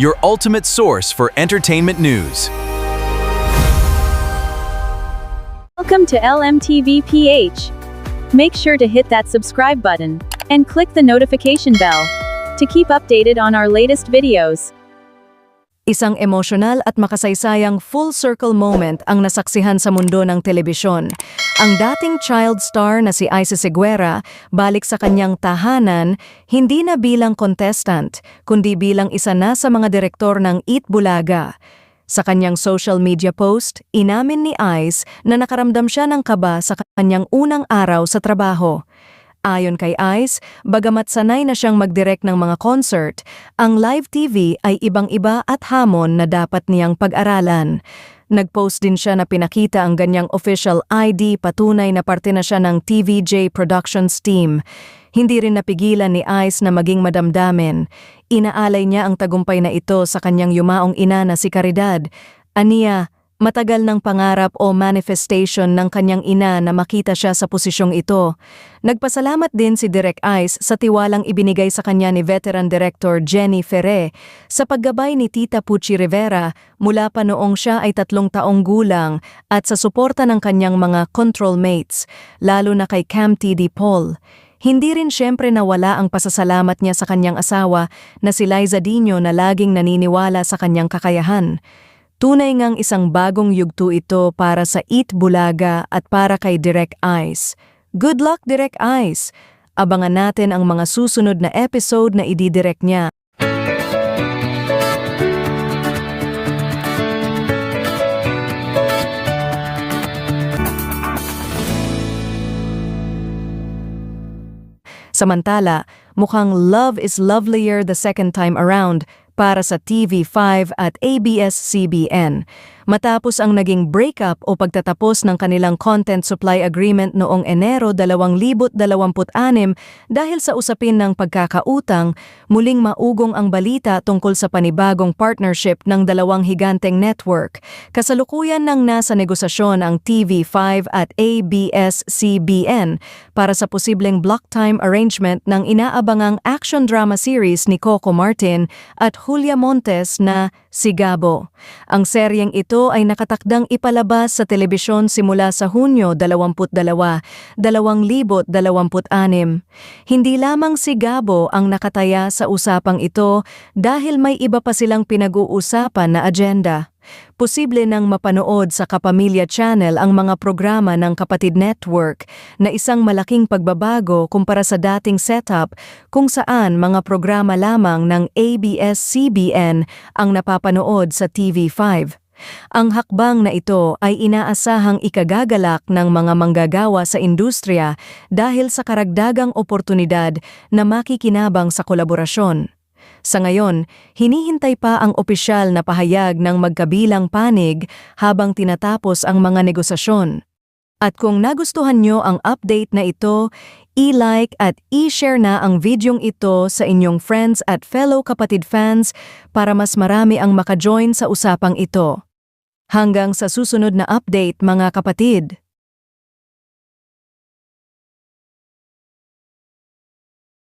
your ultimate source for entertainment news. Welcome to LMTV PH. Make sure to hit that subscribe button and click the notification bell to keep updated on our latest videos. Isang emosyonal at makasaysayang full-circle moment ang nasaksihan sa mundo ng telebisyon. Ang dating child star na si Isis Seguera balik sa kanyang tahanan, hindi na bilang contestant, kundi bilang isa na sa mga direktor ng Eat Bulaga. Sa kanyang social media post, inamin ni Ice na nakaramdam siya ng kaba sa kanyang unang araw sa trabaho. Ayon kay Ice, bagamat sanay na siyang mag-direct ng mga concert, ang live TV ay ibang-iba at hamon na dapat niyang pag-aralan. Nag-post din siya na pinakita ang ganyang official ID, patunay na parte na siya ng TVJ Productions team. Hindi rin napigilan ni Ice na maging madamdamin. Inaalay niya ang tagumpay na ito sa kanyang yumaong ina na si Caridad. Aniya, matagal ng pangarap o manifestation ng kanyang ina na makita siya sa posisyong ito. Nagpasalamat din si Direk Ice sa tiwalang ibinigay sa kanya ni veteran director Jenny Ferre sa paggabay ni Tita Pucci Rivera mula pa noong siya ay 3 taong gulang at sa suporta ng kanyang mga control mates, lalo na kay Cam TD Paul. Hindi rin siyempre nawala ang pasasalamat niya sa kanyang asawa na si Liza Dino na laging naniniwala sa kanyang kakayahan. Tunay ngang isang bagong yugto ito para sa Eat Bulaga at para kay Direk Ice. Good luck, Direk Ice! Abangan natin ang mga susunod na episode na ididirect niya. Samantala, mukhang love is lovelier the second time around para sa TV5 at ABS-CBN. Matapos ang naging breakup o pagtatapos ng kanilang content supply agreement noong Enero 2026 dahil sa usapin ng pagkakautang, muling maugong ang balita tungkol sa panibagong partnership ng dalawang higanteng network. Kasalukuyan nang nasa negosasyon ang TV5 at ABS-CBN para sa posibleng block time arrangement ng inaabangang action drama series ni Coco Martin at Julia Montes na Sigabo. Ang seryeng ito ay nakatakdang ipalabas sa telebisyon simula sa Hunyo 22, 2026. Hindi lamang Sigabo ang nakataya sa usapang ito dahil may iba pa silang pinag-uusapan na agenda. Posible nang mapanood sa Kapamilya Channel ang mga programa ng Kapatid Network na isang malaking pagbabago kumpara sa dating setup kung saan mga programa lamang ng ABS-CBN ang napapanood sa TV5. Ang hakbang na ito ay inaasahang ikagagalak ng mga manggagawa sa industriya dahil sa karagdagang oportunidad na makikinabang sa kolaborasyon. Sa ngayon, hinihintay pa ang opisyal na pahayag ng magkabilang panig habang tinatapos ang mga negosasyon. At kung nagustuhan nyo ang update na ito, i-like at i-share na ang videong ito sa inyong friends at fellow kapatid fans para mas marami ang maka-join sa usapang ito. Hanggang sa susunod na update mga kapatid!